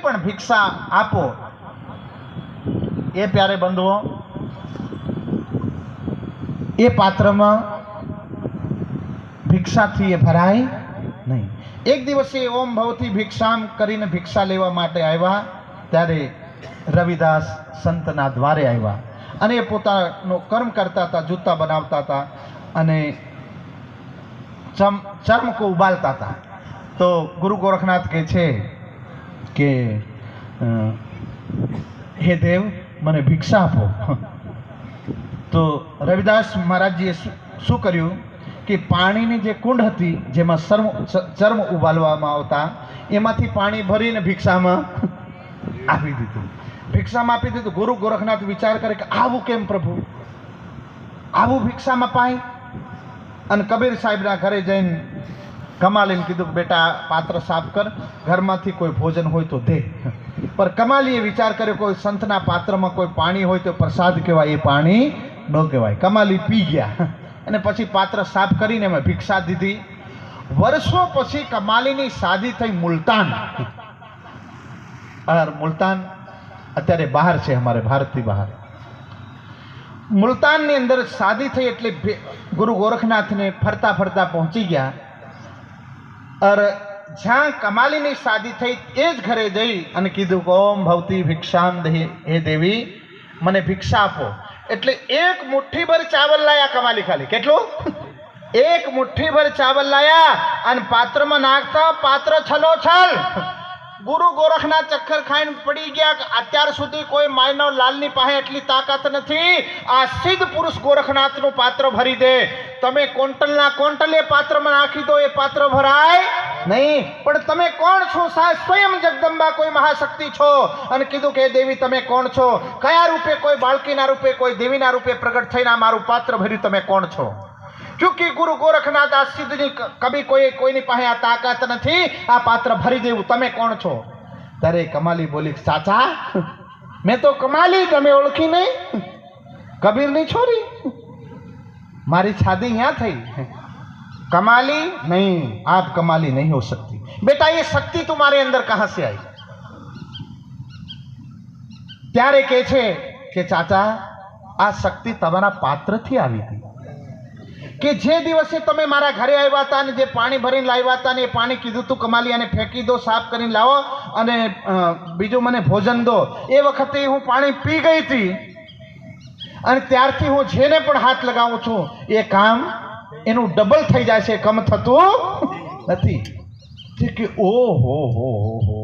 પણ ભિક્ષા આપો એ પ્યારે બંધુઓ એ પાત્રમાં ભિક્ષાથી એ ભરાય નહીં. એક દિવસે ઓમ ભવતી ભિક્ષામ કરીને ભિક્ષા લેવા માટે આવ્યા ત્યારે રવિદાસ સંતના દ્વારે આવ્યા અને એ પોતાનો કર્મ કરતા હતા, જૂતા બનાવતા હતા અને ચર્મ કો ઉબાલતા હતા. તો ગુરુ ગોરખનાથ કહે છે કે હે દેવ મને ભિક્ષા આપો. તો રવિદાસ મહારાજજીએ શું કર્યું કે પાણીની જે કુંડ હતી જેમાં ચર્મ ઉબાલવામાં આવતા એમાંથી પાણી ભરીને ભિક્ષામાં આપી દીધું. ભિક્ષામાં આપી દીધું. ગુરુ ગોરખનાથ વિચાર કરે કે આવું કેમ પ્રભુ, આવું ભિક્ષામાં પાય? અને કબીર સાહેબના ઘરે જઈને કમાલીને કીધું કે બેટા પાત્ર સાફ કર, ઘરમાંથી કોઈ ભોજન હોય તો દે. પર કમાલીએ વિચાર કર્યો કોઈ સંતના પાત્રમાં કોઈ પાણી હોય તો પ્રસાદ કહેવાય, એ પાણી ન કહેવાય. કમાલી પી ગયા અને પછી પાત્ર સાફ કરીને મેં ભિક્ષા દીધી. વર્ષો પછી કમાલીની શાદી થઈ મુલતાન. મુલતાન અત્યારે બહાર છે, અમારે ભારતથી બહાર. મુલતાનની અંદર શાદી થઈ એટલે ગુરુ ગોરખનાથને ફરતા ફરતા પહોંચી ગયા. और જ્યાં કમાલીની શાદી થઈ એ જ ઘરે જઈ અને કીધું કે ઓમ ભવતી ભિક્ષામ દહી, હે દેવી મને ભિક્ષા આપો. એટલે એક મુઠ્ઠીભર ચાવલ લાયા કમાલી. ખાલી કેટલું? એક મુઠ્ઠીભર ચાવલ લાયા અને પાત્રમાં નાખતા પાત્ર છલોછલ. ગુરુ ગોરખનાથ ચક્કર ખાઈને પડી ગયા કે અત્યાર સુધી કોઈ માયનો લાલની પાસે એટલી તાકાત નથી. આ સિદ્ધ પુરુષ ગોરખનાથનું પાત્ર ભરી દે. તમે કોન્ટલના કોન્ટલ એ પાત્રમાં નાખી દો, એ પાત્ર ભરાય નહીં. પણ તમે કોણ છો? સ્વયં જગદંબા કોઈ મહાશક્તિ છો. અને કીધું કે દેવી તમે કોણ છો? કયા રૂપે? કોઈ બાળકીના રૂપે, કોઈ દેવીના રૂપે પ્રગટ થઈને મારું પાત્ર ભર્યું. તમે કોણ છો? क्योंकि गुरु गोरखनाथ आ सिद्धनी कभी कोई પાસે આ તાકાત નથી આ પાત્ર ભરી દેવું. તમે કોણ છો? ત્યારે કમાલી બોલી, ચાચા મેં તો કમાલી, તમે ઓળખી નહીં? કબીરની છોરી. મારી शादी यहाँ થઈ. कमाली नहीं, आप कमाली नहीं हो सकती. बेटा ये शक्ति तुम्हारे अंदर कहां से आई? ત્યારે કહે છે કે ચાચા આ શક્તિ તમારા પાત્રથી આવી હતી. કે જે દિવસે તમે મારા ઘરે આવ્યા હતા અને જે પાણી ભરીને લાવ્યા હતા ને એ પાણી કીધું તું કમાલી અને ફેંકી દો, સાફ કરીને લાવો અને બીજું મને ભોજન દો, એ વખતે હું પાણી પી ગઈ હતી. અને ત્યારથી હું જેને પણ હાથ લગાવું છું એ કામ એનું ડબલ થઈ જાય છે, કમ થતું નથી. કે ઓહો હો હો,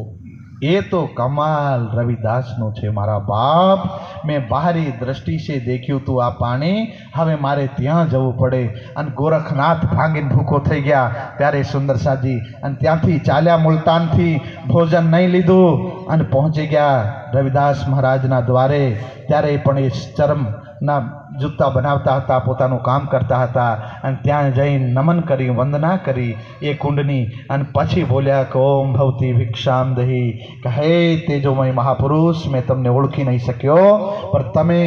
ये तो कमाल रविदास नो छे मारा बाप. मैं बाहरी दृष्टि से देख्યું તું આ પાણી, હવે મારે ત્યાં જવું પડે. અને ગોરખનાથ ભાંગીને ભૂખો થઈ ગયા. ત્યારે સુંદરસાજી અને ત્યાંથી ચાલ્યા, મુલતાનથી ભોજન નહીં લીધું અને પહોંચી ગયા રવિદાસ મહારાજના દ્વારે. ત્યારે પણ એ ચરમના જૂતા બનાવતા હતા, પોતાનું કામ કરતા હતા. અને ત્યાં જઈને નમન કરી, વંદના કરી એ કુંડની. અને પછી બોલ્યા કે ઓમ ભવતી ભિક્ષામ દહી, કે હે તેજોમય મહાપુરુષ, મેં તમને ઓળખી નહીં શક્યો, પણ તમે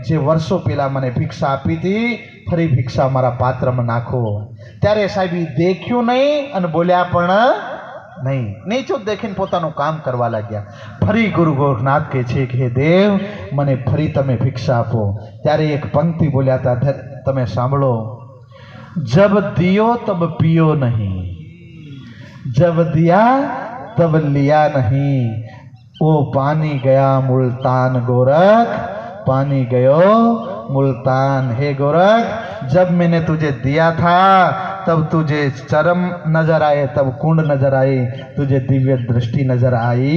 જે વર્ષો પહેલાં મને ભિક્ષા આપી હતી ફરી ભિક્ષા મારા પાત્રમાં નાખો. ત્યારે સાહેબ દેખ્યું નહીં અને બોલ્યા પણ નહીં. નીચું દેખીને પોતાનું કામ કરવા લાગ્યા. ફરી ગુરુ ગોરખનાથ કહે છે કે હે દેવ મને ફરી તમે ભિક્ષા આપો. ત્યારે એક પંક્તિ બોલ્યા હતા, તમે સાંભળો. જબ દિયો તબ પિયો નહીં, જબ દિયા तब लिया नहीं, वो पानी गया मुल्तान गोरख, पानी गयो मुल्तान. हे गोरख, जब मैंने तुझे दिया था तब तुझे चरम नजर आए, तब कुंड नजर आई, तुझे दिव्य दृष्टि नजर आई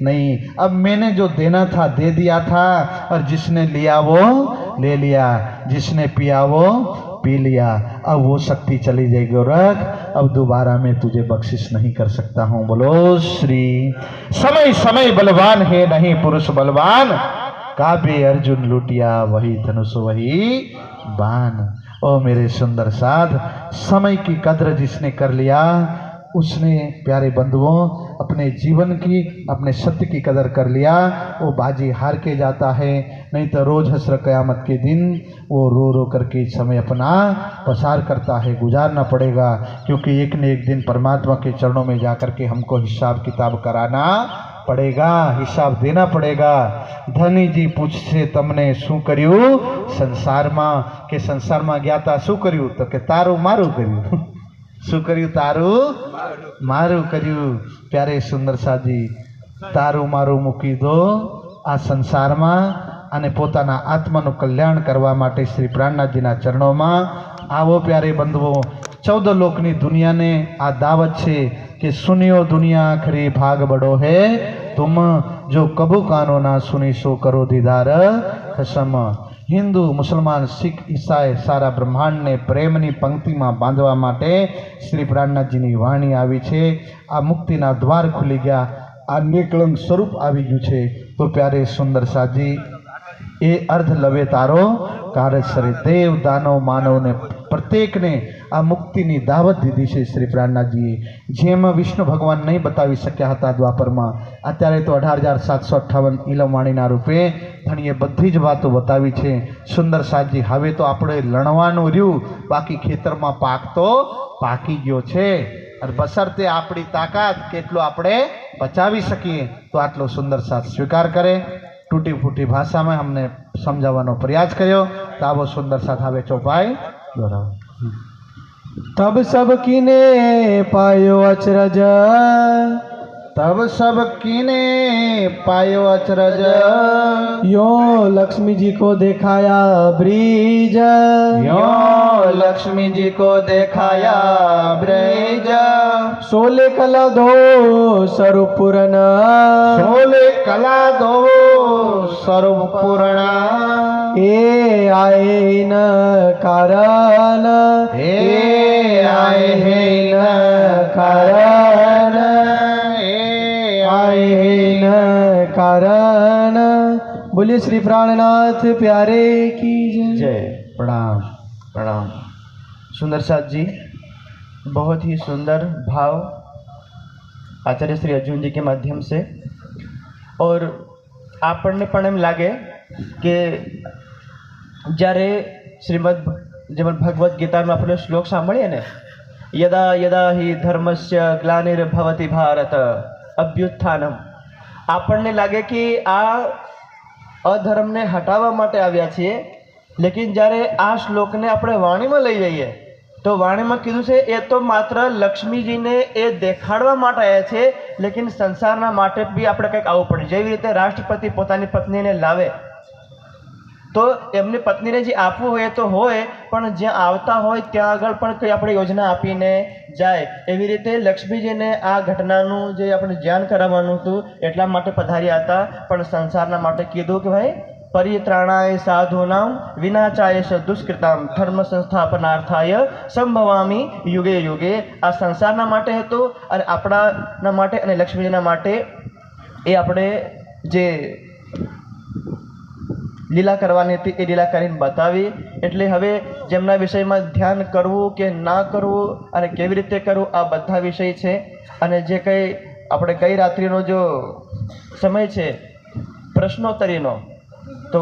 नहीं. अब मैंने जो देना था दे दिया था, और जिसने लिया वो ले लिया, जिसने पिया वो पी लिया. अब वो शक्ति चली जाएगी गोरख, अब दोबारा मैं तुझे बख्शिश नहीं कर सकता हूँ. बोलो श्री. समय समय बलवान है नहीं पुरुष बलवान, काबे अर्जुन लुटिया वही धनुष वही बाण. ओ मेरे सुंदर साध, समय की कद्र जिसने कर लिया उसने प्यारे बंधुओं अपने जीवन की, अपने सत्य की कदर कर लिया, वो बाजी हार के जाता है. नहीं तो रोज हसर क़यामत के दिन वो रो रो करके समय अपना पसार करता है, गुजारना पड़ेगा. क्योंकि एक न एक दिन परमात्मा के चरणों में जाकर के हमको हिसाब किताब कराना पड़ेगा, हिसाब देना पड़ेगा। धनी जी पूछશે તમને શું કર્યું સંસારમાં, કે સંસારમાં ગયા તા શું કર્યું, તો કે તારું મારું કર્યું. શું કર્યું? તારું મારું કર્યું. प्यारे सुंदर साजी, तारू मारू मूकी दो आ संसार में અને પોતાના આત્માનું કલ્યાણ કરવા માટે શ્રી પ્રાણનાથજીના ચરણોમાં આવો. प्यारे बंधुओं, 14 लोकनी दुनिया ने आ दावत छे कि सुनियो दुनिया आखरी भाग बड़ो है, तुम जो कबू कानो ना सुनी सो करो दीदार खसम. हिंदू, मुसलमान, सिख, ईसाई सारा ब्रह्मांड ने प्रेमनी पंक्ति में बांधवा माटे श्री प्राणनाथजीनी वाणी आवी छे. आ मुक्तिना द्वार खुली गया, आ निकलंक स्वरूप आवी गयुं छे. तो प्यारे सुंदर साजी, ए अर्ध लवे तारो कारसरे. देव दानव मानव ने प्रत्येक ने आ मुक्तिनी दावत दीधी छे श्री प्राणनाथजीए. जेम विष्णु भगवान नहीं बतावी शक्या हता द्वापर में, अत्यारे तो 18,758 ईलमवाणीना रूपे धणीए बधी ज वातो बतावी छे. सुंदर साजी, हवे तो आपणे लणवानुं रह्युं, बाकी खेतर में पाक तो पाकी गयो छे. और बसरते आपणी ताकात केटलो आपणे बचावी सकीए. तो आटलो सुंदर साथ स्वीकार करे. टूटी फूटी भाषा में हमने समझावानो प्रयास कर्यो. तो आवो सुंदर साथ हवे चौपाई दोहराओ. तब सब कीने पायो अचरज, तब सब कीने पायो अचरज, यो लक्ष्मी जी को दिखाया ब्रिज, यो लक्ष्मी जी को दिखाया ब्रिज. सोले कला दो स्वरूप पूर्ण, सोले कला दो स्वरूप पूर्ण. ए आए न कारण, हे आए हे न कारण, आए न कारण. बोलिए श्री प्राणनाथ प्यारे की जय. प्रणाम प्रणाम. सुंदर साथ जी, बहुत ही सुंदर भाव आचार्य श्री अर्जुन जी के माध्यम से. और આપણને પણ એમ લાગે કે જ્યારે જેમાં ભગવદ્ ગીતામાં આપણે શ્લોક સાંભળીએ ને, યદા યદા હિ ધર્મસ્ય ગ્લાનિર્ભવતિ ભારત અભ્યુત્થાનમ, આપણને લાગે કે આ અધર્મને હટાવવા માટે આવ્યા છીએ. લેકિન જ્યારે આ શ્લોકને આપણે વાણીમાં લઈ જઈએ તો વાણીમાં કીધું છે એ તો માત્ર લક્ષ્મીજીને એ દેખાડવા માટે આવ્યા છે, લેકિન સંસારના માટે બી આપણે કંઈક આવવું પડે. જેવી રીતે રાષ્ટ્રપતિ પોતાની પત્નીને લાવે તો એમની પત્નીને જે આપવું હોય તો હોય, પણ જ્યાં આવતા હોય ત્યાં આગળ પણ કંઈ આપણે યોજના આપીને જાય. એવી રીતે લક્ષ્મીજીને આ ઘટનાનું જે આપણે ધ્યાન કરાવવાનું હતું એટલા માટે પધાર્યા હતા, પણ સંસારના માટે કીધું કે ભાઈ પરિત્રાણાય સાધૂનામ વિનાચાય દુષ્કૃતામ ધર્મ સંસ્થાપનાર્થાય સંભવામી યુગે યુગે. આ સંસારના માટે હતું અને આપણાના માટે અને લક્ષ્મીજીના માટે એ આપણે જે લીલા કરવાની હતી એ લીલા કરીને બતાવી. એટલે હવે જેમના વિષયમાં ધ્યાન કરવું કે ના કરવું અને કેવી રીતે કરવું આ બધા વિષય છે. અને જે કંઈ આપણે ગઈ રાત્રિનો જો સમય છે પ્રશ્નોત્તરીનો, તો